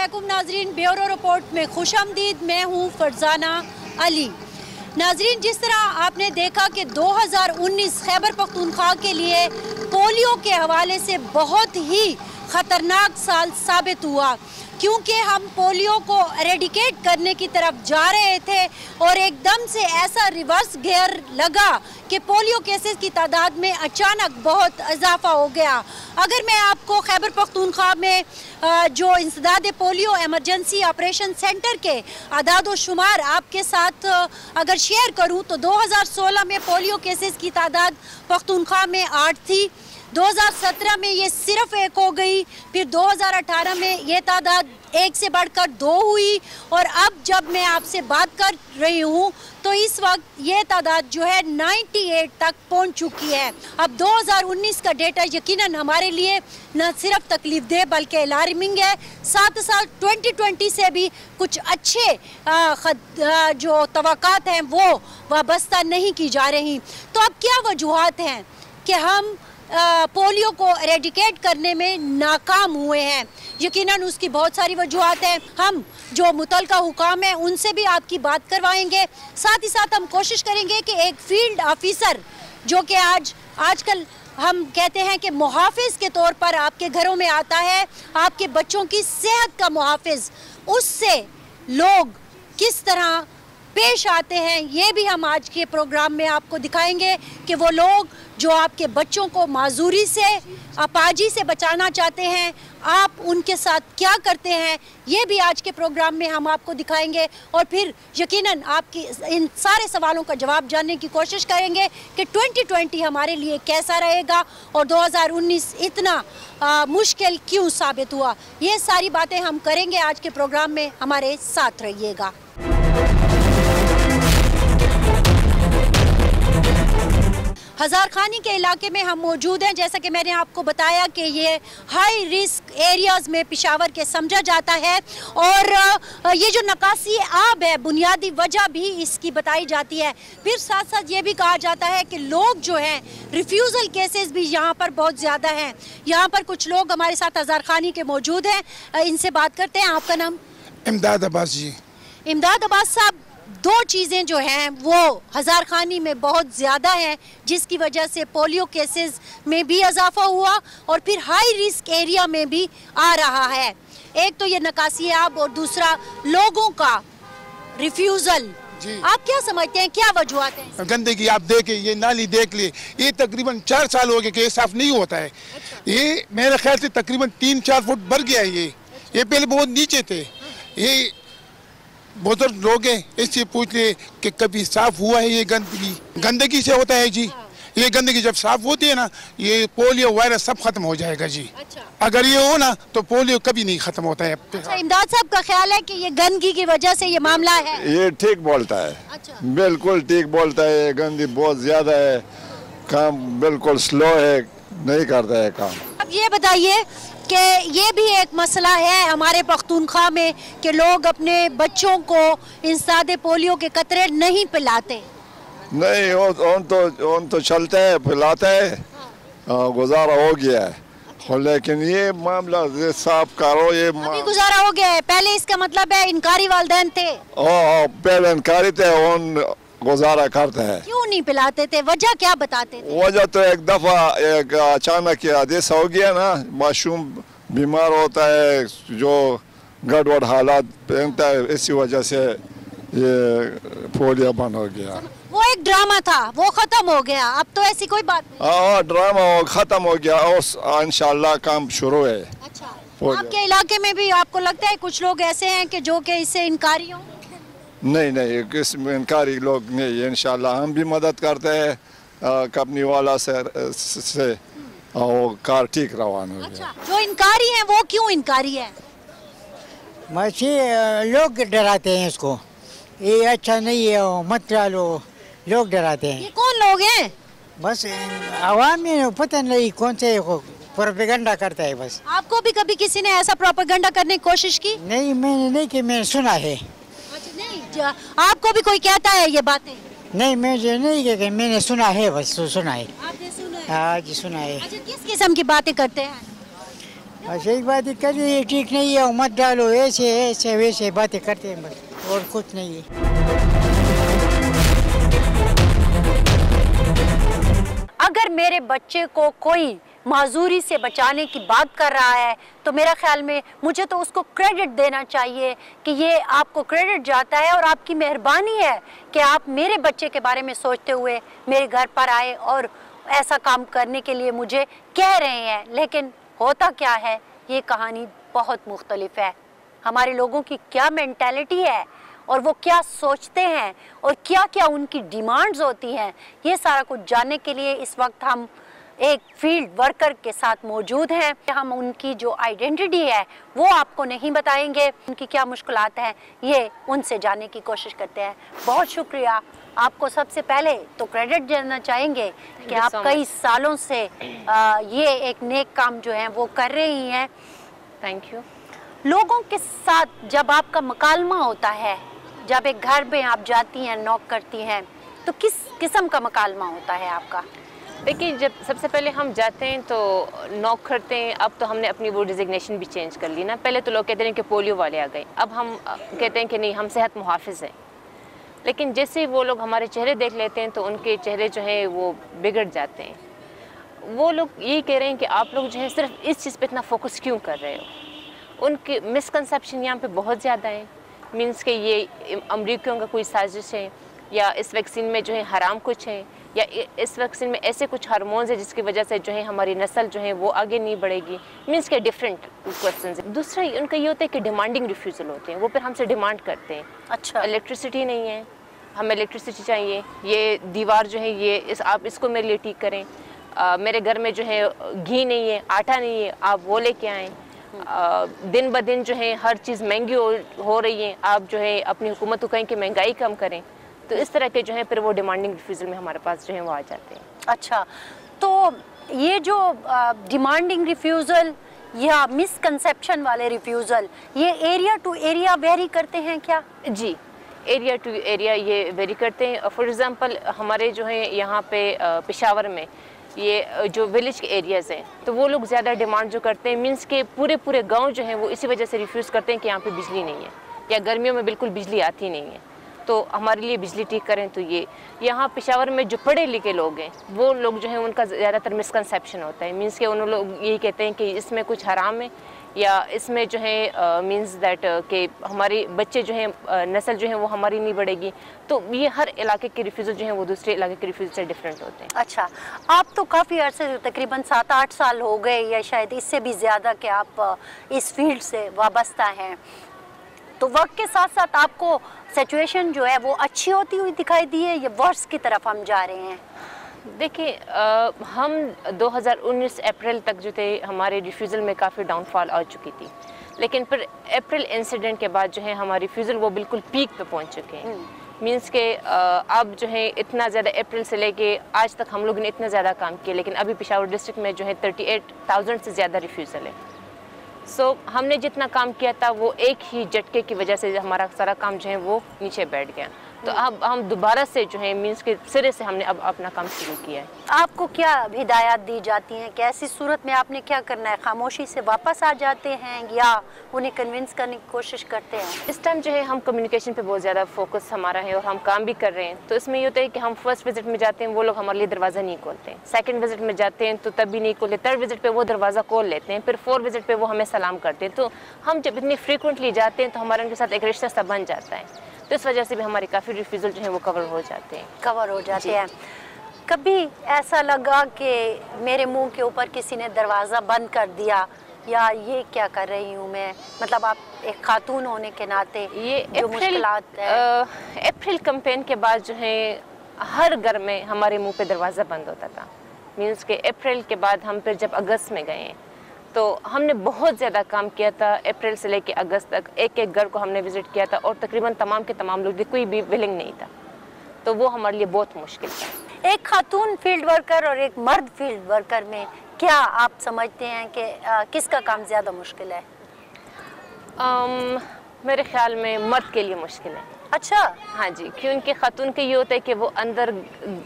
अस्सलामुअलैकुम नाजरीन, bureau report में खुशामदीद। मैं हूँ फरजाना अली। नाजरीन, जिस तरह आपने देखा कि 2019 खैबर पख्तूनख्वा के लिए पोलियो के हवाले से बहुत ही ख़तरनाक साल साबित हुआ, क्योंकि हम पोलियो को एरेडिकेट करने की तरफ जा रहे थे और एकदम से ऐसा रिवर्स गियर लगा कि पोलियो केसेस की तादाद में अचानक बहुत इजाफा हो गया। अगर मैं आपको खैबर पख्तूनख्वा में जो इंसदाद पोलियो एमरजेंसी ऑपरेशन सेंटर के आदाद व शुमार आपके साथ अगर शेयर करूं तो 2016 में पोलियो केसेस की तादाद पख्तूनख्वा में 8 थी, 2017 में ये सिर्फ 1 हो गई, फिर 2018 में ये तादाद 1 से बढ़कर 2 हुई और अब जब मैं आपसे बात कर रही हूँ तो इस वक्त ये तादाद जो है 98 तक पहुँच चुकी है। अब 2019 का डेटा यकीनन हमारे लिए न सिर्फ तकलीफदेह बल्कि अलार्मिंग है, साथ साथ 2020 से भी कुछ अच्छे जो तवक्कात हैं वो वाबस्ता नहीं की जा रही। तो अब क्या वजूहात हैं कि हम पोलियो को एरेडिकेट करने में नाकाम हुए हैं? यकीनन उसकी बहुत सारी वजूहात हैं। हम जो मुतलका हुकाम हैं उनसे भी आपकी बात करवाएंगे, साथ ही साथ हम कोशिश करेंगे कि एक फील्ड ऑफिसर जो कि आजकल हम कहते हैं कि मुहाफिज के तौर पर आपके घरों में आता है, आपके बच्चों की सेहत का मुहाफिज, उससे लोग किस तरह पेश आते हैं ये भी हम आज के प्रोग्राम में आपको दिखाएंगे कि वो लोग जो आपके बच्चों को माजूरी से, अपाजी से बचाना चाहते हैं, आप उनके साथ क्या करते हैं ये भी आज के प्रोग्राम में हम आपको दिखाएंगे और फिर यकीनन आपकी इन सारे सवालों का जवाब जानने की कोशिश करेंगे कि 2020 हमारे लिए कैसा रहेगा और 2019 इतना मुश्किल क्यों साबित हुआ। ये सारी बातें हम करेंगे आज के प्रोग्राम में, हमारे साथ रहिएगा। हज़ार खानी के इलाके में हम मौजूद हैं। जैसा कि मैंने आपको बताया कि ये हाई रिस्क एरियाज़ में पेशावर के समझा जाता है और ये जो नकासी आब है बुनियादी वजह भी इसकी बताई जाती है। फिर साथ साथ ये भी कहा जाता है कि लोग जो हैं रिफ्यूज़ल केसेस भी यहाँ पर बहुत ज़्यादा हैं। यहाँ पर कुछ लोग हमारे साथ हज़ार खानी के मौजूद हैं, इनसे बात करते हैं। आपका नाम? इमदाद अब्बास जी। इमदाद अब्बास साहब, 2 चीज़ें जो हैं वो हज़ार खानी में बहुत ज़्यादा हैं जिसकी वजह से पोलियो केसेस में भी इजाफा हुआ और फिर हाई रिस्क एरिया में भी आ रहा है। एक तो ये नकासी आब और दूसरा लोगों का रिफ्यूज़ल। आप क्या समझते हैं, क्या वजूहत हैं? गंदगी आप देखें, ये नाली देख ले, ये तकरीबन 4 साल हो गए कि ये साफ नहीं होता है। अच्छा। ये मेरे ख्याल से तकरीबन 3-4 फुट बढ़ गया है। ये पहले बहुत नीचे थे। ये बुजुर्ग लोग हैं, इससे पूछ ले कि कभी साफ हुआ है? ये गंदगी से होता है जी। ये गंदगी जब साफ होती है ना, ये पोलियो वायरस सब खत्म हो जाएगा जी। अच्छा। अगर ये हो ना तो पोलियो कभी नहीं खत्म होता है। अच्छा, इमदाद साहब का ख्याल है कि ये गंदगी की वजह से ये मामला है? ये ठीक बोलता है। अच्छा। बिल्कुल ठीक बोलता है। गंदगी बहुत ज्यादा है, काम बिल्कुल स्लो है, नहीं करता है काम। अब ये बताइए कि ये भी एक मसला है हमारे पख्तूनख्वा में कि लोग अपने बच्चों को इंसदाद पोलियो के कतरे नहीं पिलाते। नहीं, उन तो चलता है, पिलाता है। गुजारा हो गया है, लेकिन ये मामला साफ करो। ये अभी गुजारा हो गया है, पहले इसका मतलब है इनकारी वालिदैन थे। पहले इनकारी थे, उन गुजारा करते हैं। क्यों नहीं पिलाते थे, वजह क्या बताते थे? वजह तो एक दफा एक अचानक आदेश हो गया ना, मासूम बीमार होता है, जो गड़बड़ हालात पहनता है, इसी वजह से ये पोलियो बंद हो गया। वो एक ड्रामा था, वो खत्म हो गया, अब तो ऐसी कोई बात नहीं। हाँ, ड्रामा वो खत्म हो गया और इंशाल्लाह काम शुरू है। अच्छा, आपके इलाके में भी आपको लगता है कुछ लोग ऐसे हैं कि जो कि इससे इनकारी हों? नहीं, इसमें इनकारी लोग नहीं। इंशाल्लाह हम भी मदद करते हैं कंपनी वाला से और कार ठीक रवाना हो गया। अच्छा, जो इनकारी हैं वो क्यों इनकारी है? लोग डराते हैं इसको, ये अच्छा नहीं है, मत डालो, लोग डराते हैं। ये कौन लोग हैं? बस आवाम में पता नहीं कौन से प्रोपेगेंडा करता है बस। आपको भी कभी किसी ने ऐसा प्रोपेगेंडा करने की कोशिश की? नहीं, मैंने नहीं कि मैंने सुना है। अच्छा, नहीं, आपको भी कोई कहता है ये बातें? नहीं, मुझे नहीं कि मैंने सुना है, बस सुना है। आपने सुना है? हाँ जी, सुना है। अच्छा, किस किस्म की बातें करते हैं? बस एक बात ही कर रही है, ठीक नहीं है, मत डालो, ऐसे ऐसे वैसे बातें करते हैं बस, और कुछ नहीं है। अगर मेरे बच्चे को कोई माजूरी से बचाने की बात कर रहा है तो मेरा ख्याल में मुझे तो उसको क्रेडिट देना चाहिए कि ये आपको क्रेडिट जाता है और आपकी मेहरबानी है कि आप मेरे बच्चे के बारे में सोचते हुए मेरे घर पर आए और ऐसा काम करने के लिए मुझे कह रहे हैं। लेकिन होता क्या है, ये कहानी बहुत मुख्तलिफ है। हमारे लोगों की क्या मेंटालिटी है और वो क्या सोचते हैं और क्या क्या उनकी डिमांड्स होती हैं, ये सारा कुछ जानने के लिए इस वक्त हम एक फील्ड वर्कर के साथ मौजूद हैं। हम उनकी जो आइडेंटिटी है वो आपको नहीं बताएंगे, उनकी क्या मुश्किलात हैं ये उनसे जानने की कोशिश करते हैं। बहुत शुक्रिया, आपको सबसे पहले तो क्रेडिट देना चाहेंगे कि आप कई सालों से ये एक नेक काम जो है वो कर रही हैं। Thank you. लोगों के साथ जब आपका मुकालमा होता है, जब एक घर में आप जाती हैं, नॉक करती हैं, तो किस किस्म का मुकालमा होता है आपका? देखिए, जब सबसे पहले हम जाते हैं तो नॉक करते हैं। अब तो हमने अपनी वो डिजिग्नेशन भी चेंज कर ली ना। पहले तो लोग कहते हैं कि पोलियो वाले आ गए, अब हम कहते हैं कि नहीं, हम सेहत मुहाफिज हैं। लेकिन जैसे ही वो लोग हमारे चेहरे देख लेते हैं तो उनके चेहरे जो हैं वो बिगड़ जाते हैं। वो लोग यही कह रहे हैं कि आप लोग जो है सिर्फ इस चीज़ पे इतना फोकस क्यों कर रहे हो। उनके मिसकंसेप्शन यहाँ पे बहुत ज़्यादा है। मीन्स कि ये अमरीकियों का कोई साजिश है, या इस वैक्सीन में जो है हराम कुछ है, या इस वैक्सीन में ऐसे कुछ हार्मोन्स है जिसकी वजह से जो है हमारी नस्ल जो है वो आगे नहीं बढ़ेगी। मीन्स के डिफरेंट क्वेश्चंस है। दूसरा उनका ये होता है कि डिमांडिंग रिफ्यूज़ल होते हैं, वो फिर हमसे डिमांड करते हैं। अच्छा, इलेक्ट्रिसिटी नहीं है, हमें इलेक्ट्रिसिटी चाहिए, ये दीवार जो है ये आप इसको मेरे लिए ठीक करें। मेरे घर में जो है घी नहीं है, आटा नहीं है, आप वो लेके आएँ। दिन ब दिन जो है हर चीज़ महंगी हो रही है, आप जो है अपनी हुकूमत को कहें कि महंगाई कम करें। तो इस तरह के जो है फिर वो डिमांडिंग रिफ्यूज़ल में हमारे पास जो है वो आ जाते हैं। अच्छा, तो ये जो डिमांडिंग रिफ्यूज़ल या मिसकंसेप्शन वाले रिफ्यूज़ल, ये एरिया टू एरिया वेरी करते हैं क्या? जी, एरिया टू एरिया ये वेरी करते हैं। फॉर एग्ज़ाम्पल हमारे जो है यहाँ पे पेशावर में ये जो विलेज के एरियाज़ हैं, तो वो लोग ज़्यादा डिमांड जो करते हैं, मीन्स के पूरे गांव जो हैं वो इसी वजह से रिफ्यूज़ करते हैं कि यहाँ पे बिजली नहीं है, या गर्मियों में बिल्कुल बिजली आती नहीं है, तो हमारे लिए बिजली ठीक करें। तो ये यहाँ पेशावर में जो पढ़े लिखे लोग हैं वो लोग जो हैं उनका ज़्यादातर मिसकंसेप्शन होता है। मीन्स के उन लोग यही कहते हैं कि इसमें कुछ हराम है, या इसमें जो है मीन्स दैट कि हमारे बच्चे जो हैं नस्ल जो है वो हमारी नहीं बढ़ेगी। तो ये हर इलाके के रिफ्यूज़ल जो हैं वो दूसरे इलाके के रिफ्यूज़ल से डिफरेंट होते हैं। अच्छा, आप तो काफ़ी अर्से से, तकरीबन 7-8 साल हो गए या शायद इससे भी ज़्यादा कि आप इस फील्ड से वाबस्ता हैं, तो वक्त के साथ साथ आपको सिचुएशन जो है वो अच्छी होती हुई दिखाई दी है या वर्स की तरफ हम जा रहे हैं? देखिए, हम 2019 अप्रैल तक जो थे हमारे रिफ्यूज़ल में काफ़ी डाउनफॉल आ चुकी थी, लेकिन फिर अप्रैल इंसिडेंट के बाद जो है हमारे रिफ्यूज़ल वो बिल्कुल पीक पे पहुंच चुके हैं। मींस के अब जो है इतना ज़्यादा अप्रैल से लेके आज तक हम लोगों ने इतना ज़्यादा काम किया, लेकिन अभी पेशावर डिस्ट्रिक्ट में जो है 38,000 से ज़्यादा रिफ्यूज़ल है। सो हमने जितना काम किया था वो एक ही झटके की वजह से हमारा सारा काम जो है वो नीचे बैठ गया। तो अब हम दोबारा से जो है मीन्स के सिरे से हमने अब अपना काम शुरू किया है। आपको क्या हिदायत दी जाती हैं कि ऐसी सूरत में आपने क्या करना है? खामोशी से वापस आ जाते हैं या उन्हें कन्विंस करने की कोशिश करते हैं? इस टाइम जो है हम कम्युनिकेशन पे बहुत ज़्यादा फोकस हमारा है और हम काम भी कर रहे हैं। तो इसमें ये होता है कि हम फर्स्ट विजिट में जाते हैं, वो लोग हमारे लिए दरवाज़ा नहीं खोलते हैं। सेकंड विजिट में जाते हैं तो तब भी नहीं खोलते। थर्ड विजिट पे वो दरवाज़ा खोल लेते हैं। फिर फोर्थ विजिट पे वो हमें सलाम करते हैं। तो हम जब इतनी फ्रीक्वेंटली जाते हैं तो हमारा उनके साथ एक रिश्ता सा बन जाता है। तो इस वजह से भी हमारे काफ़ी रिफ्यूज़ल जो है वो कवर हो जाते हैं। कभी ऐसा लगा कि मेरे मुंह के ऊपर किसी ने दरवाज़ा बंद कर दिया, या ये क्या कर रही हूँ मैं, मतलब आप एक खातून होने के नाते ये जो मुश्किलात है? अप्रैल कैंपेन के बाद जो है हर घर में हमारे मुंह पे दरवाज़ा बंद होता था। मीन्स के अप्रैल के बाद हम फिर जब अगस्त में गए तो हमने बहुत ज़्यादा काम किया था। अप्रैल से लेके अगस्त तक एक एक घर को हमने विज़िट किया था और तकरीबन तमाम के तमाम लोग, कोई भी विलिंग नहीं था। तो वो हमारे लिए बहुत मुश्किल था। एक खातून फील्ड वर्कर और एक मर्द फील्ड वर्कर में क्या आप समझते हैं कि किसका काम ज़्यादा मुश्किल है? मेरे ख्याल में मर्द के लिए मुश्किल है। अच्छा, हाँ जी, क्योंकि खातून के ये होता है कि वो अंदर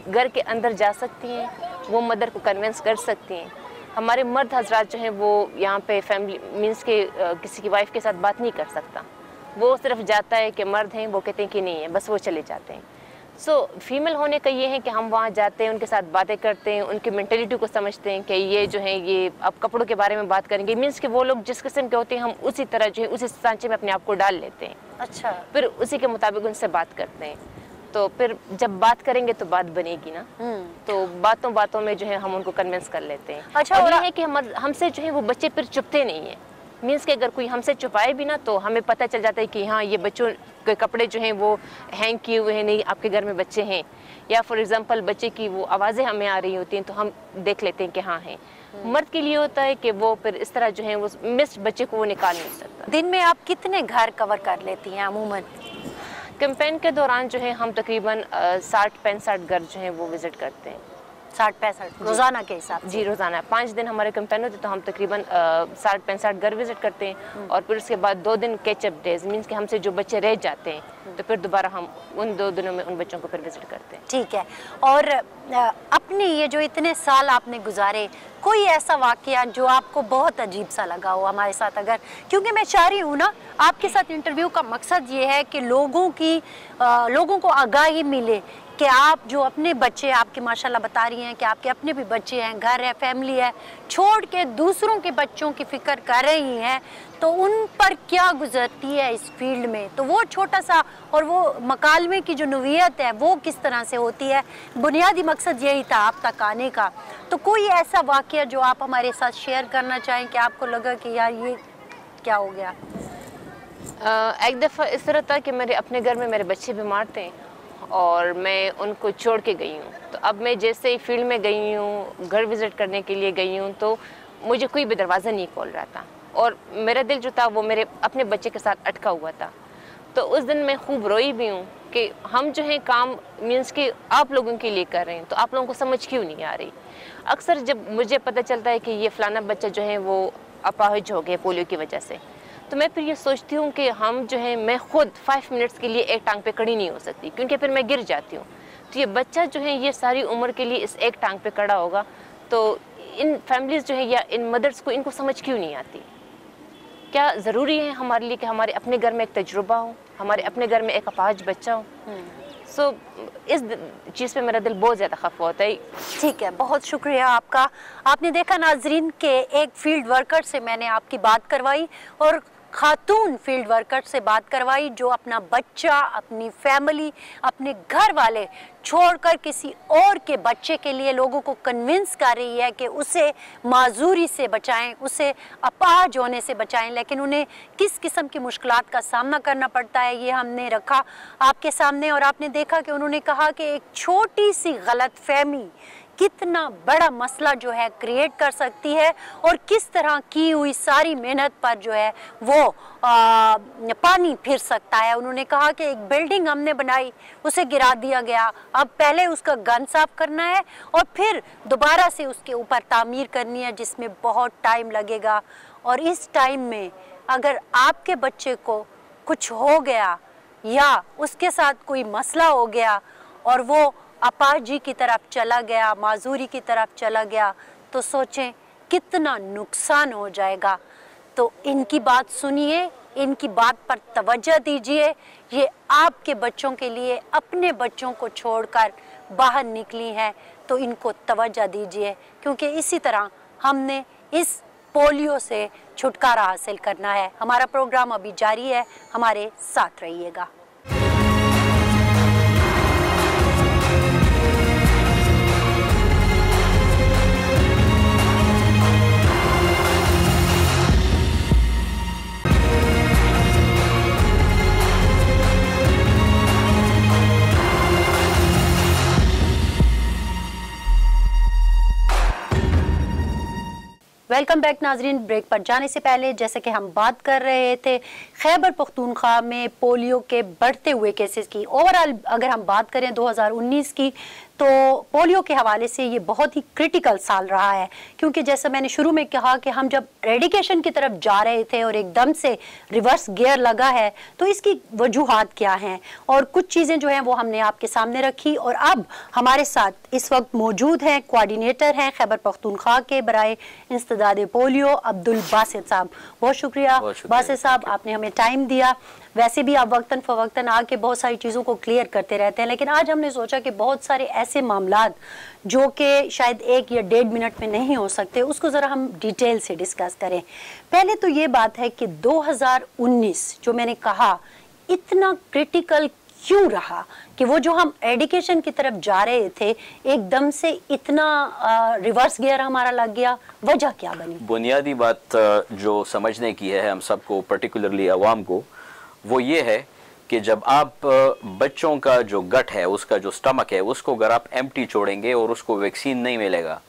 घर के अंदर जा सकती हैं, वो मदर को कन्विंस कर सकती हैं, हमारे मर्द हजरात जो हैं वो यहाँ पे फैमिली मीन्स के किसी की वाइफ के साथ बात नहीं कर सकता, वो सिर्फ जाता है कि मर्द हैं, वो कहते हैं कि नहीं है, बस वो चले जाते हैं। सो फीमेल होने का ये है कि हम वहाँ जाते हैं, उनके साथ बातें करते हैं, उनकी मेंटेलिटी को समझते हैं कि ये जो है ये अब कपड़ों के बारे में बात करेंगे, मीन्स कि वो लोग जिस किस्म के होते हैं हम उसी तरह जो है उसी सांचे में अपने आप को डाल लेते हैं। अच्छा, फिर उसी के मुताबिक उनसे बात करते हैं, तो फिर जब बात करेंगे तो बात बनेगी ना, तो बातों बातों में जो है हम उनको कन्विंस कर लेते हैं। अच्छा, और ये है कि हमसे जो है वो बच्चे फिर चुपते नहीं है, मीन्स कि अगर कोई हमसे छुपाए भी ना तो हमें पता चल जाता है कि हाँ ये बच्चों के कपड़े जो हैं वो हैंग किए हुए हैं, नहीं आपके घर में बच्चे हैं, या फॉर एग्जांपल बच्चे की वो आवाज़ें हमें आ रही होती हैं तो हम देख लेते हैं कि हाँ हैं। मर्द के लिए होता है कि वो फिर इस तरह जो है वो मिस्ड बच्चे को वो निकाल नहीं सकता। दिन में आप कितने घर कवर कर लेती हैं अमूमन? कैंपेन के दौरान जो है हम तकरीबन 60-65 घर जो है वो विजिट करते हैं। 60-65 रोजाना के हिसाब से? जी रोजाना। 5 दिन हमारे कैंपेन होते तो हम तकरीबन 60-65 घर विजिट करते हैं, और फिर उसके बाद 2 दिन कैचअप डेज, मीन्स कि हमसे जो बच्चे रह जाते हैं तो फिर दोबारा हम उन 2 दिनों में उन बच्चों को फिर विजिट करते हैं। ठीक है। और अपने ये जो इतने साल आपने गुजारे, कोई ऐसा वाकया जो आपको बहुत अजीब सा लगा हो हमारे साथ? अगर, क्योंकि मैं चाह रही हूँ ना, आपके साथ इंटरव्यू का मकसद ये है कि लोगों को आगाही मिले कि आप जो अपने बच्चे, आपके माशाल्लाह बता रही हैं कि आपके अपने भी बच्चे हैं, घर है, फैमिली है, छोड़ के दूसरों के बच्चों की फिक्र कर रही हैं, तो उन पर क्या गुजरती है इस फील्ड में, तो वो छोटा सा और वो मकालमे की जो नवीयत है वो किस तरह से होती है। बुनियादी मकसद यही था आप तक आने का। तो कोई ऐसा वाकया जो आप हमारे साथ शेयर करना चाहें कि आपको लगा कि यार ये क्या हो गया? एक दफ़ा इस तरह था कि मेरे अपने घर में मेरे बच्चे बीमार थे और मैं उनको छोड़ के गई हूँ। तो अब मैं जैसे ही फील्ड में गई हूँ, घर विज़िट करने के लिए गई हूँ, तो मुझे कोई भी दरवाज़ा नहीं खोल रहा था और मेरा दिल जो था वो मेरे अपने बच्चे के साथ अटका हुआ था। तो उस दिन मैं खूब रोई भी हूँ कि हम जो है काम मीन्स कि आप लोगों के लिए कर रहे हैं, तो आप लोगों को समझ क्यों नहीं आ रही। अक्सर जब मुझे पता चलता है कि ये फ़लाना बच्चा जो है वो अपाहिज हो गया पोलियो की वजह से, तो मैं फिर ये सोचती हूँ कि हम जो है, मैं खुद 5 मिनट्स के लिए एक टांग पे खड़ी नहीं हो सकती क्योंकि फिर मैं गिर जाती हूँ। तो ये बच्चा जो है ये सारी उम्र के लिए इस एक टांग पे खड़ा होगा, तो इन फैमिलीज़ जो है या इन मदर्स को इनको समझ क्यों नहीं आती। क्या ज़रूरी है हमारे लिए कि हमारे अपने घर में एक तजुर्बा हो, हमारे अपने घर में एक अपाहिज बच्चा हो। सो इस चीज़ पे मेरा दिल बहुत ज़्यादा खफा होता है। ठीक है, बहुत शुक्रिया आपका। आपने देखा नाजरीन के एक फील्ड वर्कर से मैंने आपकी बात करवाई और खातून फील्ड वर्कर से बात करवाई जो अपना बच्चा, अपनी फैमिली, अपने घर वाले छोड़कर किसी और के बच्चे के लिए लोगों को कन्विंस कर रही है कि उसे माजूरी से बचाएं, उसे अपाहिज होने से बचाएं। लेकिन उन्हें किस किस्म की मुश्किलात का सामना करना पड़ता है ये हमने रखा आपके सामने, और आपने देखा कि उन्होंने कहा कि एक छोटी सी गलतफहमी कितना बड़ा मसला जो है क्रिएट कर सकती है और किस तरह की हुई सारी मेहनत पर जो है वो पानी फिर सकता है। उन्होंने कहा कि एक बिल्डिंग हमने बनाई, उसे गिरा दिया गया, अब पहले उसका गन साफ करना है और फिर दोबारा से उसके ऊपर तामीर करनी है जिसमें बहुत टाइम लगेगा। और इस टाइम में अगर आपके बच्चे को कुछ हो गया या उसके साथ कोई मसला हो गया और वो अपाहिजी की तरफ चला गया, माजूरी की तरफ चला गया, तो सोचें कितना नुकसान हो जाएगा। तो इनकी बात सुनिए, इनकी बात पर तवज्जो दीजिए। ये आपके बच्चों के लिए अपने बच्चों को छोड़कर बाहर निकली हैं, तो इनको तवज्जो दीजिए क्योंकि इसी तरह हमने इस पोलियो से छुटकारा हासिल करना है। हमारा प्रोग्राम अभी जारी है, हमारे साथ रहिएगा। वेलकम बैक नाजरीन। ब्रेक पर जाने से पहले जैसे कि हम बात कर रहे थे खैबर पख्तूनख्वा में पोलियो के बढ़ते हुए केसेस की, ओवरऑल अगर हम बात करें 2019 की, तो पोलियो के हवाले से ये बहुत ही क्रिटिकल साल रहा है, क्योंकि जैसा मैंने शुरू में कहा कि हम जब रेडिकेशन की तरफ जा रहे थे और एकदम से रिवर्स गियर लगा है, तो इसकी वजूहात क्या हैं और कुछ चीज़ें जो हैं वो हमने आपके सामने रखी। और अब हमारे साथ इस वक्त मौजूद हैं, कोऑर्डिनेटर हैं खैबर पख्तूनख्वा के बराए इंसदाद पोलियो, अब्दुल बासित साहब। बहुत शुक्रिया बासित साहब, आपने हमें टाइम दिया। वैसे भी आप वक्तन फवक्तन आके बहुत सारी चीज़ों को क्लियर करते रहते हैं, लेकिन आज हमने सोचा कि बहुत सारे ऐसे मामलात जो कि शायद 1 या 1.5 मिनट में नहीं हो सकते, उसको ज़रा हम डिटेल से डिस्कस करें। पहले तो ये बात है कि 2019 जो मैंने कहा इतना क्रिटिकल क्यों रहा कि वो जो हम एडिकेशन की तरफ जा रहे थे एकदम से इतना रिवर्स गियर हमारा लग गया, वजह क्या बनी? बुनियादी बात जो समझने की है हम सबको, पर्टिकुलरली अवाम को, वो ये है कि जब आप बच्चों का जो गट है, उसका जो स्टमक है, उसको अगर आप एम्प्टी छोड़ेंगे और उसको वैक्सीन नहीं मिलेगा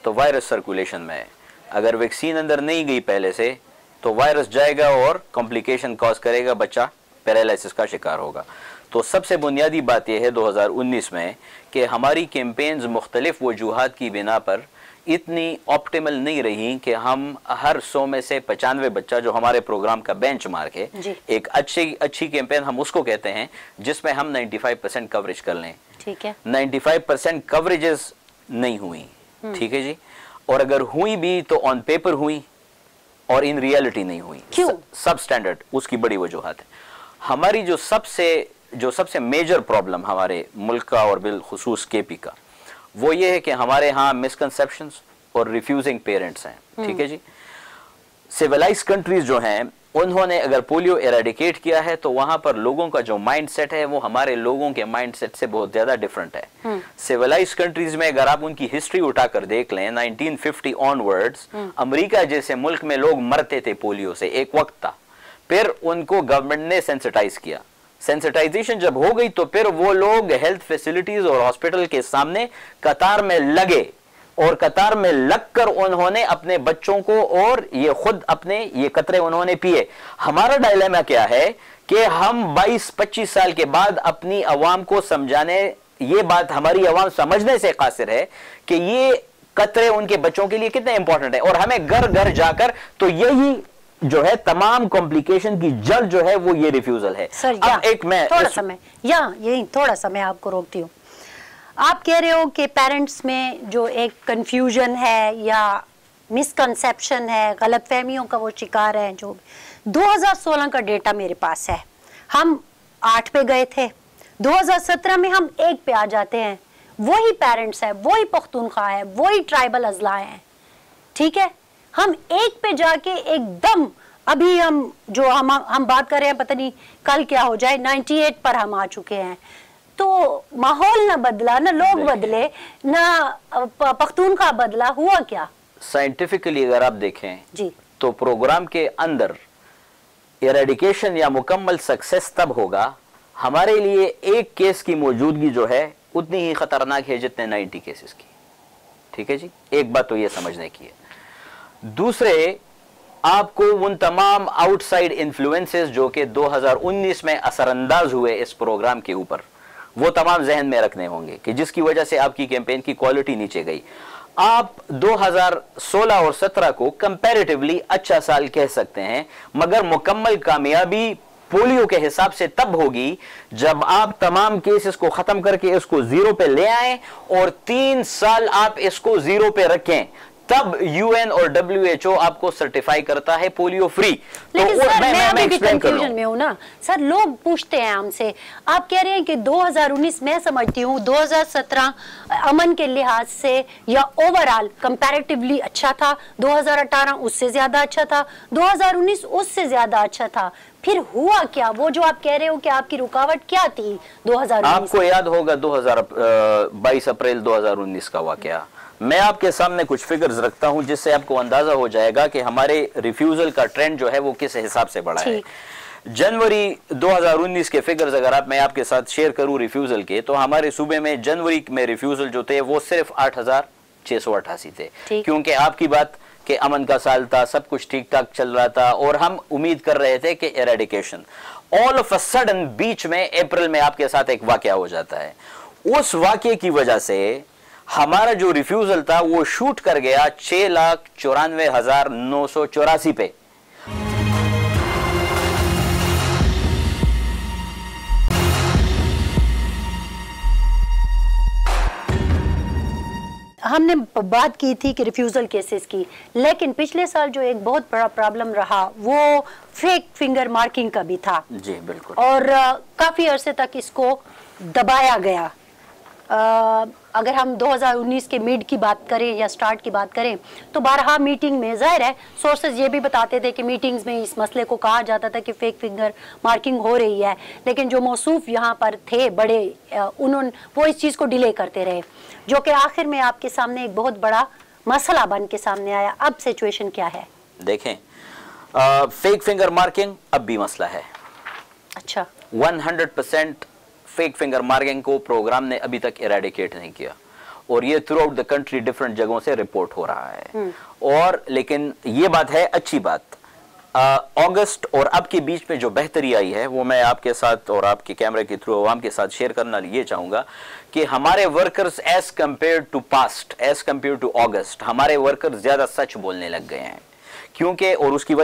तो वायरस सर्कुलेशन में है। अगर वैक्सीन अंदर नहीं गई पहले से तो वायरस जाएगा और कॉम्प्लिकेशन कॉज करेगा, बच्चा पैरालिसिस का शिकार होगा। तो सबसे बुनियादी बात यह है 2019 में कि हमारी कैंपेन्स मुख्तलिफ वजूहात की बिना पर इतनी ऑप्टिमल नहीं रही कि हम हर 100 में से 95 बच्चा, जो हमारे प्रोग्राम का बेंचमार्क है, एक अच्छी कैंपेन हम उसको कहते हैं जिसमें हम 95% कवरेज कर लें। ठीक है, 95% कवरेजेस नहीं हुई, ठीक है जी। और अगर हुई भी तो ऑन पेपर हुई और इन रियलिटी नहीं हुई। क्यों? सब स्टैंडर्ड, उसकी बड़ी वजूहत है। हमारी जो सबसे मेजर प्रॉब्लम हमारे मुल्क का और बिलखुसूस केपी का, वो ये है कि हमारे यहाँ मिसकंसेप्शंस और रिफ्यूजिंग पेरेंट्स हैं, ठीक है जी। सिविलाइज कंट्रीज जो हैं उन्होंने अगर पोलियो एराडिकेट किया है तो वहां पर लोगों का जो माइंडसेट है वो हमारे लोगों के माइंडसेट से बहुत ज्यादा डिफरेंट है। सिविलाइज कंट्रीज में अगर आप उनकी हिस्ट्री उठाकर देख लें, 1950 ऑनवर्ड्स अमेरिका जैसे मुल्क में लोग मरते थे पोलियो से, एक वक्त था। फिर उनको गवर्नमेंट ने सेंसिटाइज किया। सेंसिटाइजेशन जब हो गई तो फिर वो लोग हेल्थ फैसिलिटीज और हॉस्पिटल के सामने कतार में लगे और कतार में लगकर उन्होंने अपने बच्चों को और ये खुद अपने ये कतरे उन्होंने पिए। हमारा डायलेमा क्या है कि हम 22-25 साल के बाद अपनी अवाम को समझाने, ये बात हमारी अवाम समझने से कासिर है कि ये कतरे उनके बच्चों के लिए कितने इंपॉर्टेंट है, और हमें घर घर जाकर तो यही जो है तमाम कॉम्प्लिकेशन की जड़ जो है वो ये रिफ्यूजल है। सर, अब एक मैं थोड़ा सा मैं आपको रोकती हूँ। आप कह रहे हो कि पेरेंट्स में जो एक कंफ्यूजन है या मिसकंसेप्शन है, गलतफहमियों का वो शिकार है। जो 2016 का डेटा मेरे पास है, हम 8 पे गए थे, 2017 में हम 1 पे आ जाते हैं। वही पेरेंट्स है, वही पख्तूनख्वा है, वही ट्राइबल अजला है, ठीक है। हम 1 पे जाके एकदम अभी हम बात कर रहे हैं, पता नहीं कल क्या हो जाए, 98 पर हम आ चुके हैं। तो माहौल ना बदला, ना लोग बदले, ना पख्तूनख्वा बदला, हुआ क्या? साइंटिफिकली अगर आप देखें जी, तो प्रोग्राम के अंदर एरेडिकेशन या मुकम्मल सक्सेस तब होगा हमारे लिए एक केस की मौजूदगी जो है उतनी ही खतरनाक है जितने 90 केसेस की, ठीक है जी। एक बात तो ये समझने की है। दूसरे, आपको उन तमाम आउटसाइड इन्फ्लुएंसेस जो कि 2019 में असरअंदाज हुए इस प्रोग्राम के ऊपर, वो तमाम जहन में रखने होंगे कि जिसकी वजह से आपकी कैंपेन की क्वालिटी नीचे गई। आप 2016 और 17 को कंपैरेटिवली अच्छा साल कह सकते हैं, मगर मुकम्मल कामयाबी पोलियो के हिसाब से तब होगी जब आप तमाम केसेस को खत्म करके इसको 0 पे ले आएं और 3 साल आप इसको 0 पे रखें, तब यूएन और WHO आपको सर्टिफाई करता है पोलियो फ्री। लेकिन तो सर, मैं अभी भी कंफ्यूजन में हूँ ना सर। लोग पूछते हैं हमसे, आप कह रहे हैं कि 2019, मैं समझती हूँ 2017 अमन के लिहाज से या ओवरऑल कंपैरेटिवली अच्छा था, 2018 उससे ज्यादा अच्छा था, 2019 उससे ज्यादा अच्छा था। फिर हुआ क्या? वो जो आप कह रहे हो कि आपकी रुकावट क्या थी 2019? आपको याद होगा 22 अप्रैल 2019 का वाकया। मैं आपके सामने कुछ फिगर्स रखता हूं जिससे आपको अंदाजा हो जाएगा कि हमारे रिफ्यूजल का ट्रेंड जो है वो किस हिसाब से बढ़ा है। जनवरी 2019 के फिगर्स अगर मैं आपके साथ शेयर करूं रिफ्यूजल के, तो हमारे सूबे में जनवरी में रिफ्यूजल जो थे वो सिर्फ 8,688 थे, क्योंकि आपकी बात कि अमन का साल था, सब कुछ ठीक ठाक चल रहा था और हम उम्मीद कर रहे थे कि eradication. All of a sudden बीच में अप्रैल में आपके साथ एक वाकया हो जाता है। उस वाकये की वजह से हमारा जो रिफ्यूजल था वो शूट कर गया 6,94,984 पे। हमने बात की थी कि रिफ्यूज़ल केसेस की, लेकिन पिछले साल जो एक बहुत बड़ा प्रॉब्लम रहा वो फेक फिंगर मार्किंग का भी था। जी बिल्कुल। और काफ़ी अरसे तक इसको दबाया गया। अगर हम 2019 के मिड की बात करें या स्टार्ट की बात करें तो बारहा मीटिंग में जाहिर है सोर्सेज ये भी बताते थे कि मीटिंग्स में इस मसले को कहा जाता था कि फेक फिंगर मार्किंग हो रही है, लेकिन जो मौसूफ यहाँ पर थे बड़े उन्होंने वो इस चीज़ को डिले करते रहे, जो कि आखिर में आपके सामने एक बहुत बड़ा मसला बन के सामने आया। अब सिचुएशन क्या है? देखें, फेक फिंगर मार्किंग अब भी मसला है। अच्छा, 100% फेक फिंगर मार्किंग को प्रोग्राम ने अभी तक इरेडिकेट नहीं किया और ये through out the country different जगहों से रिपोर्ट हो रहा है। और लेकिन ये बात है, अच्छी बात, अगस्त और अब के बीच में जो बेहतरी आई है वो मैं आपके साथ और आपके कैमरे के थ्रू आवाम के साथ शेयर करना ये चाहूंगा कि हमारे workers as compare to past, as compare to अगस्त, हमारे वर्कर्स ज्यादा सच बोलने लग गए हैं। क्योंकि और उसकी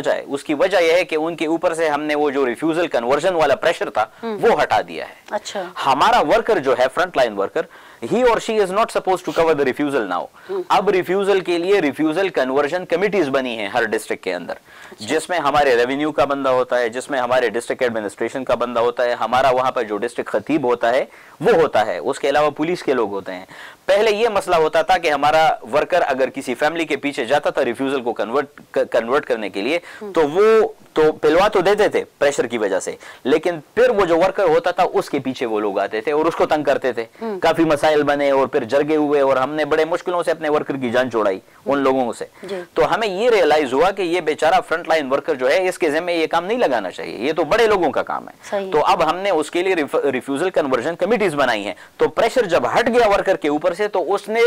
वजह यह है कि उनके ऊपर से हमने वो जो रिफ्यूजल कन्वर्जन वाला प्रेशर था वो हटा दिया है। अच्छा, हमारा वर्कर जो है, front line worker, he or she is not suppose to cover the refusal now. अब रिफ्यूजल के लिए रिफ्यूजल कन्वर्जन कमिटीज बनी हैं हर डिस्ट्रिक्ट के अंदर, जिसमें हमारे रेवेन्यू का बंदा होता है, जिसमें हमारे डिस्ट्रिक्ट एडमिनिस्ट्रेशन का बंदा होता है, हमारा वहां पर जो डिस्ट्रिक्ट खतीब होता है वो होता है, उसके अलावा पुलिस के लोग होते हैं। पहले ये मसला होता था कि हमारा वर्कर अगर किसी फैमिली के पीछे जाता था रिफ्यूजल को कन्वर्ट करने के लिए तो वो तो पिलवा तो देते थे प्रेशर की वजह से, लेकिन फिर वो जो वर्कर होता था उसके पीछे वो लोग आते थे और उसको तंग करते थे। काफी मसाइल बने और फिर जरगे हुए और हमने बड़े मुश्किलों से अपने वर्कर की जान छोड़ाई उन लोगों से। तो हमें ये रियलाइज हुआ कि ये बेचारा फ्रंट लाइन वर्कर जो है इसके जिम्मे ये काम नहीं लगाना चाहिए, ये तो बड़े लोगों का काम है। तो अब हमने उसके लिए रिफ्यूजल कन्वर्जन कमिटीज बनाई हैं। तो प्रेशर जब हट गया वर्कर के ऊपर से तो उसने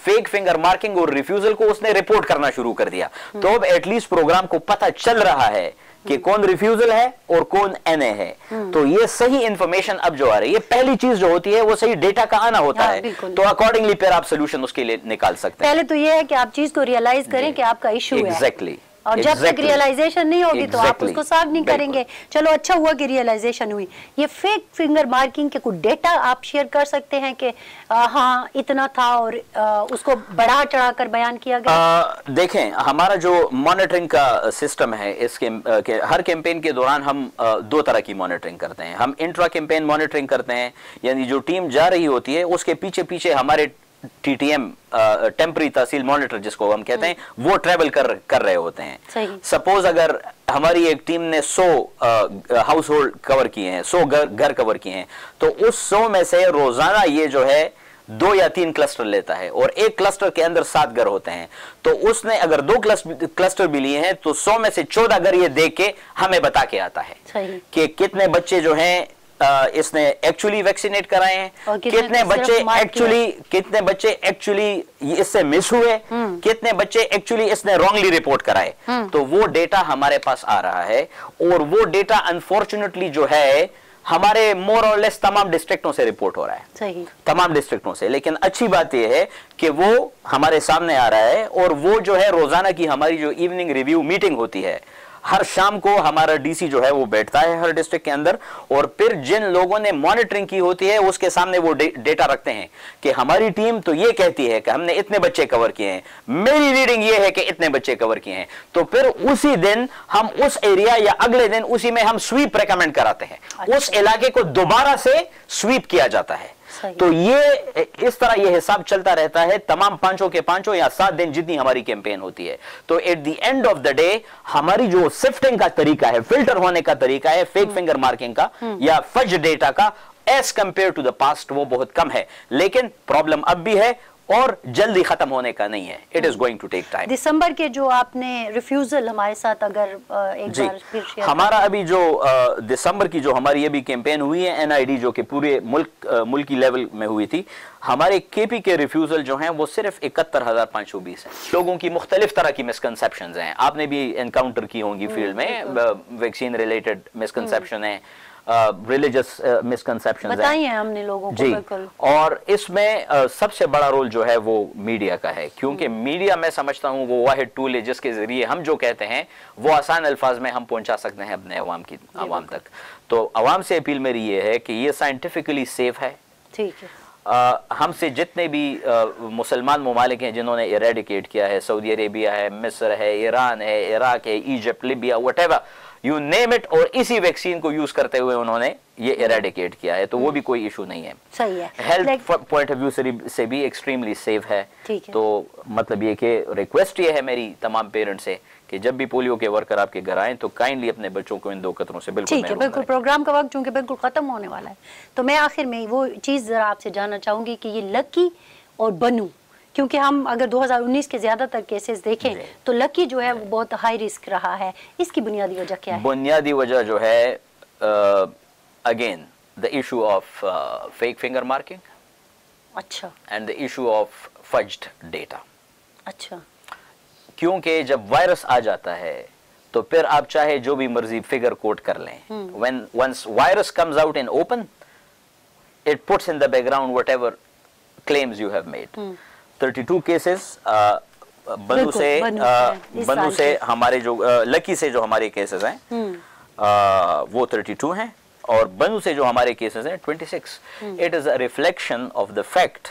फेक फिंगर मार्किंग और रिफ्यूजल को उसने रिपोर्ट करना शुरू कर दिया। तो अब एटलीस्ट प्रोग्राम को पता चल रहा है कि कौन रिफ्यूजल है और कौन एनए है। तो ये सही इंफॉर्मेशन अब जो आ रही है, पहली चीज जो होती है वो सही डेटा का आना होता है, तो अकॉर्डिंगली फिर आप सोल्यूशन उसके लिए निकाल सकते हैं। पहले तो ये है कि आप चीज को रियलाइज करें कि आपका इशू है। एग्जैक्टली। और जब तक रियलाइजेशन नहीं होगी तो आप उसको सॉल्व नहीं करेंगे। चलो अच्छा हुआ कि रियलाइजेशन हुई। ये फेक फिंगर मार्किंग के कुछ डेटा आप शेयर कर सकते हैं कि हाँ इतना था और उसको बढ़ा चढ़ा कर बयान किया गया? देखें, हमारा जो मॉनिटरिंग का सिस्टम है इसके हर कैंपेन के दौरान हम दो तरह की मॉनिटरिंग करते हैं। हम इंट्रा कैंपेन मॉनिटरिंग करते हैं, यानी जो टीम जा रही होती है उसके पीछे पीछे हमारे टीटीएम टेम्पररी तहसील मॉनिटर जिसको हम कहते हैं वो ट्रेवल कर रहे होते हैं। सपोज अगर हमारी एक टीम ने 100 हाउस होल्ड कवर किए हैं, 100 घर कवर किए हैं, तो उस 100 में से रोजाना ये जो है 2 या 3 क्लस्टर लेता है और एक क्लस्टर के अंदर 7 घर होते हैं। तो उसने अगर 2 क्लस्टर भी लिए हैं तो 100 में से 14 घर ये देख के हमें बता के आता है कि कितने बच्चे जो हैं इसने एक्चुअली वैक्सीनेट कराए हैं, कितने बच्चे एक्चुअली इससे मिस हुए, कितने बच्चे एक्चुअली इसने रॉन्गली रिपोर्ट कराए। तो वो डेटा हमारे पास आ रहा है और वो डेटा अनफॉर्चुनेटली जो है हमारे मोर और लेस तमाम डिस्ट्रिक्टों से रिपोर्ट हो रहा है। सही। तमाम डिस्ट्रिक्टों से। लेकिन अच्छी बात यह है कि वो हमारे सामने आ रहा है और वो जो है रोजाना की हमारी जो इवनिंग रिव्यू मीटिंग होती है, हर शाम को हमारा डीसी जो है वो बैठता है हर डिस्ट्रिक्ट के अंदर और फिर जिन लोगों ने मॉनिटरिंग की होती है उसके सामने वो डेटा रखते हैं कि हमारी टीम तो ये कहती है कि हमने इतने बच्चे कवर किए हैं, मेरी रीडिंग ये है कि इतने बच्चे कवर किए हैं। तो फिर उसी दिन हम उस एरिया या अगले दिन उसी में हम स्वीप रेकमेंड कराते हैं। अच्छा। उस इलाके को दोबारा से स्वीप किया जाता है। तो ये इस तरह ये हिसाब चलता रहता है तमाम 5 के 5 या 7 दिन जितनी हमारी कैंपेन होती है। तो at the end of the day हमारी जो सिफ्टिंग का तरीका है, फिल्टर होने का तरीका है फेक फिंगर मार्किंग का या फज डेटा का, as compare to the past वो बहुत कम है। लेकिन प्रॉब्लम अब भी है और जल्दी खत्म होने का नहीं है। It is going to take time. दिसंबर के जो आपने रिफ्यूजल हमारे साथ अगर एक बार फिर शेयर, हमारा अभी जो दिसंबर की जो हमारी अभी कैंपेन हुई है एनआईडी जो कि पूरे मुल्की लेवल में हुई थी, हमारे केपी के रिफ्यूजल जो हैं वो सिर्फ 71,520 हैं। लोगों की मुख्तलिफ तरह की मिसकंसेप्शंस हैं, आपने भी एनकाउंटर की होंगी फील्ड में, वैक्सीन रिलेटेड मिसकंसेप्शन है, रिलीजियस मिसकंसेप्शन बताइए हमने लोगों को। जी, बिल्कुल। और इसमें सबसे बड़ा रोल जो है वो मीडिया का है, क्योंकि मीडिया मैं समझता हूँ वो वाहिद टूल है जिसके जरिए हम जो कहते हैं वो आसान अल्फाज में हम पहुंचा सकते हैं अपने अवाम तक। तो अवाम से अपील मेरी ये है कि ये साइंटिफिकली सेफ है। ठीक है। हमसे जितने भी मुसलमान ममालिक हैं जिन्होंने इरेडिकेट किया है, सऊदी अरेबिया है, मिस्र है, ईरान है, इराक है, Egypt, Libya, whatever you name it, और इसी वैक्सीन को यूज करते हुए उन्होंने ये इरेडिकेट किया है, तो वो भी कोई इशू नहीं है। सही है। हेल्थ पॉइंट ऑफ व्यू से भी एक्सट्रीमली सेफ है। ठीक है। तो मतलब ये कि रिक्वेस्ट ये है मेरी तमाम पेरेंट्स से कि जब भी पोलियो के वर्कर आपके घर आएं तो काइंडली अपने बच्चों को इन 2 खतरों से बिल्कुल ठीक है। बिल्कुल, प्रोग्राम का वक्त चूंकि बिल्कुल खत्म होने वाला है, तो मैं आखिर में वो चीज़ ज़रा आपसे जानना चाहूँगी कि ये लकी और बनू, क्योंकि हम अगर 2019 के ज़्यादातर केसेस देखें तो लकी जो है वो बहुत हाई रिस्क रहा है, इसकी बुनियादी वजह क्या है? बुनियादी वजह जो है again the issue of fake finger marking, अच्छा, and the issue of fudged data. अच्छा, क्योंकि जब वायरस आ जाता है तो फिर आप चाहे जो भी मर्जी फिगर कोड कर लें, when once virus comes out in open, it puts in the background whatever claims you have made. 32 cases बनू से हमारे जो लकी से जो हमारे केसेस हैं वो 32 हैं, और बनू से जो हमारे केसेस हैं 26। It is a reflection of the fact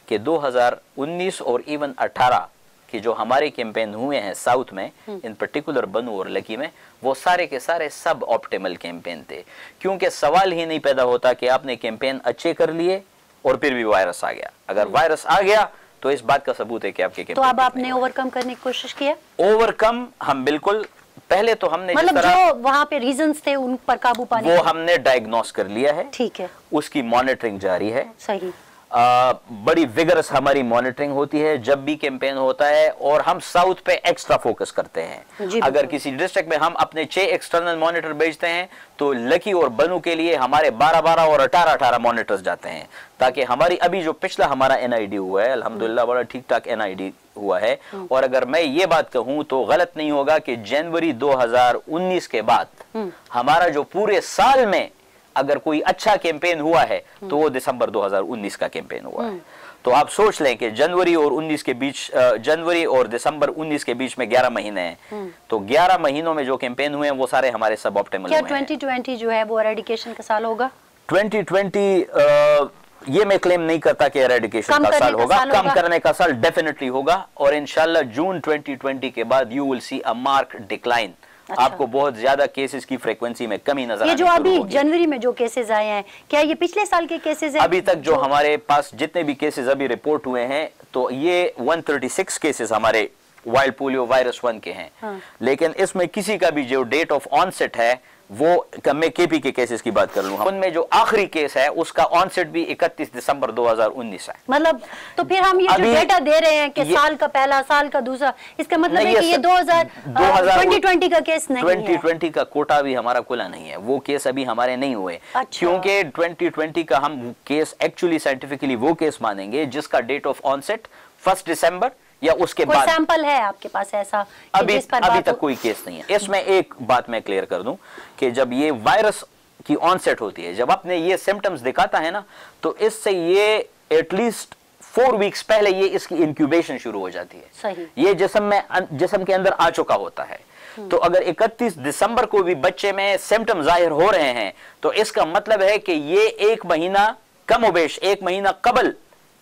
कि 2019 और इवन 18 कि जो हमारे कैंपेन हुए हैं साउथ में, इन पर्टिकुलर बनू और लकी में, वो सारे के सारे सब ऑप्टिमल कैंपेन थे, क्योंकि सवाल ही नहीं पैदा होता कि आपने कैंपेन अच्छे कर लिए और फिर भी वायरस आ गया। अगर वायरस आ गया तो इस बात का सबूत है कि आपके कैंपेन, तो अब आपने ओवरकम करने की कोशिश की है? ओवरकम हम बिल्कुल, पहले तो हमने मतलब जो वहाँ पे रीजंस थे उन पर काबू पाने वो हमने डायग्नोस कर लिया है। ठीक है। उसकी मॉनिटरिंग जारी है। सही। बड़ी विगरस हमारी मॉनिटरिंग होती है जब भी कैंपेन होता है, और हम साउथ पे एक्स्ट्रा फोकस करते हैं। अगर किसी डिस्ट्रिक्ट में हम अपने 6 एक्सटर्नल मॉनिटर भेजते हैं तो लकी और बनू के लिए हमारे 12-12 और 18-18 मॉनिटर्स जाते हैं, ताकि हमारी अभी जो पिछला हमारा एनआईडी हुआ है अल्हम्दुलिल्लाह बड़ा ठीक ठाक एनआईडी हुआ है। और अगर मैं ये बात कहूं तो गलत नहीं होगा कि जनवरी 2019 के बाद हमारा जो पूरे साल में अगर कोई अच्छा कैंपेन हुआ है तो वो दिसंबर 2019 का कैंपेन हुआ है। तो आप सोच लें कि जनवरी और 19 के बीच, जनवरी और दिसंबर 19 के बीच में 11 महीने हैं, तो 11 महीनों में जो कैंपेन हुए हैं वो सारे हमारे सब ऑप्टिमल हुए हैं। क्या 2020 जो है वो एरेडिकेशन का साल होगा? 2020 ये मैं क्लेम नहीं करता कि एरेडिकेशन का साल होगा, कम करने का साल डेफिनेटली होगा, और इंशाल्लाह जून 2020 के बाद you will see a mark decline. अच्छा। आपको बहुत ज्यादा केसेस की फ्रीक्वेंसी में कमी नजर आएगी। ये जो अभी जनवरी में जो केसेस आए हैं, क्या ये पिछले साल के केसेस हैं? अभी तक जो हमारे पास जितने भी केसेस अभी रिपोर्ट हुए हैं तो ये 136 केसेस हमारे वाइल्ड पोलियो वायरस 1 के हैं। हाँ। लेकिन इसमें किसी का भी जो डेट ऑफ ऑनसेट है वो, मैं केपी के केसेस की बात कर लूं, उनमें जो आखिरी केस है उसका ऑनसेट भी 31 दिसंबर 2019 है। मतलब तो फिर हम ये जो डेटा दे रहे हैं कि साल का पहला, साल का दूसरा, इसका मतलब है कि ये 2020 का केस नहीं है। 2020 का कोटा भी हमारा खुला नहीं है, वो केस अभी हमारे नहीं हुए। अच्छा। क्योंकि 2020 का हम केस एक्चुअली साइंटिफिकली वो केस मानेंगे जिसका डेट ऑफ ऑनसेट 1 दिसंबर या उसके बाद। कोई सैंपल है आपके पास ऐसा? अभी तक कोई केस नहीं है। इसमें एक बात मैं क्लियर कर दूं कि जब ये वायरस की ऑनसेट होती है, जब अपने ये सिम्टम्स दिखाता है ना, तो इससे ये एटलीस्ट 4 वीक्स पहले ये इसकी इंक्यूबेशन शुरू हो जाती है। सही। ये जिस्म के अंदर आ चुका होता है। तो अगर 31 दिसंबर को भी बच्चे में सिम्टम जाहिर हो रहे हैं तो इसका मतलब है कि ये 1 महीना कमोबेश 1 महीना कबल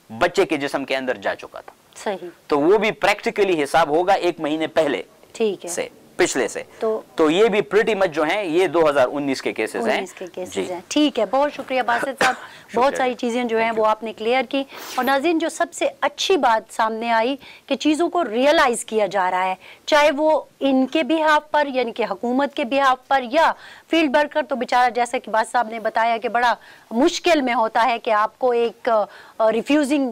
बच्चे के जिस्म के अंदर जा चुका था। सही। तो वो भी प्रैक्टिकली हिसाब होगा 1 महीने पहले। ठीक है। से पिछले से तो ये भी प्रीटी मच जो हैं ये 2019 के केसेस हैं। ठीक है, बहुत शुक्रिया बासित साहब, बहुत सारी चीज़ें जो हैं वो आपने क्लियर की। और नाज़रीन, जो सबसे अच्छी बात सामने आई कि चीज़ों को रियलाइज़ किया जा रहा है, चाहे वो इनके बिहाफ पर यानी कि हुकूमत के बिहाफ पर या फील्ड वर्कर, तो बेचारा जैसे कि बात साहब ने बताया कि बड़ा मुश्किल में होता है कि आपको एक रिफ्यूजिंग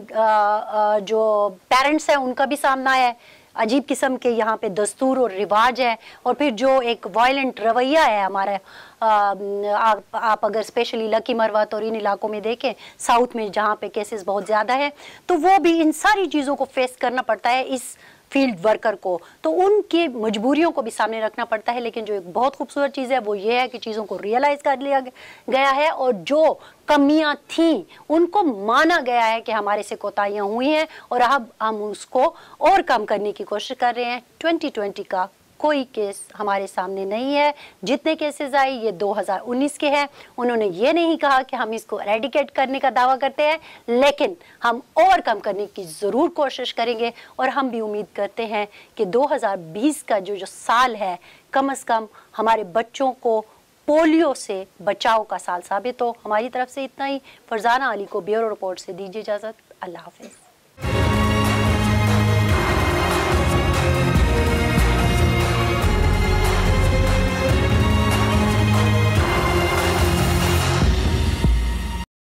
जो पेरेंट्स हैं उनका भी सामना है, अजीब किस्म के यहाँ पे दस्तूर और रिवाज है, और फिर जो एक वायलेंट रवैया है हमारा। आप अगर स्पेशली लकी मरवत और इन इलाकों में देखें, साउथ में जहाँ पे केसेस बहुत ज़्यादा है, तो वो भी इन सारी चीज़ों को फेस करना पड़ता है इस फील्ड वर्कर को, तो उनकी मजबूरियों को भी सामने रखना पड़ता है। लेकिन जो एक बहुत खूबसूरत चीज़ है वो ये है कि चीज़ों को रियलाइज़ कर लिया गया है और जो कमियां थीं उनको माना गया है कि हमारे से कोताहियां हुई हैं और अब हम उसको और कम करने की कोशिश कर रहे हैं। 2020 का कोई केस हमारे सामने नहीं है। जितने केसेस आए ये 2019 के हैं। उन्होंने ये नहीं कहा कि हम इसको एरेडिकेट करने का दावा करते हैं, लेकिन हम और कम करने की ज़रूर कोशिश करेंगे और हम भी उम्मीद करते हैं कि 2020 का जो साल है कम से कम हमारे बच्चों को पोलियो से बचाव का साल साबित हो। हमारी तरफ से इतना ही। फरजाना अली को ब्यूरो रिपोर्ट से दीजिए इजाज़त। अल्लाह हाफ़िज़।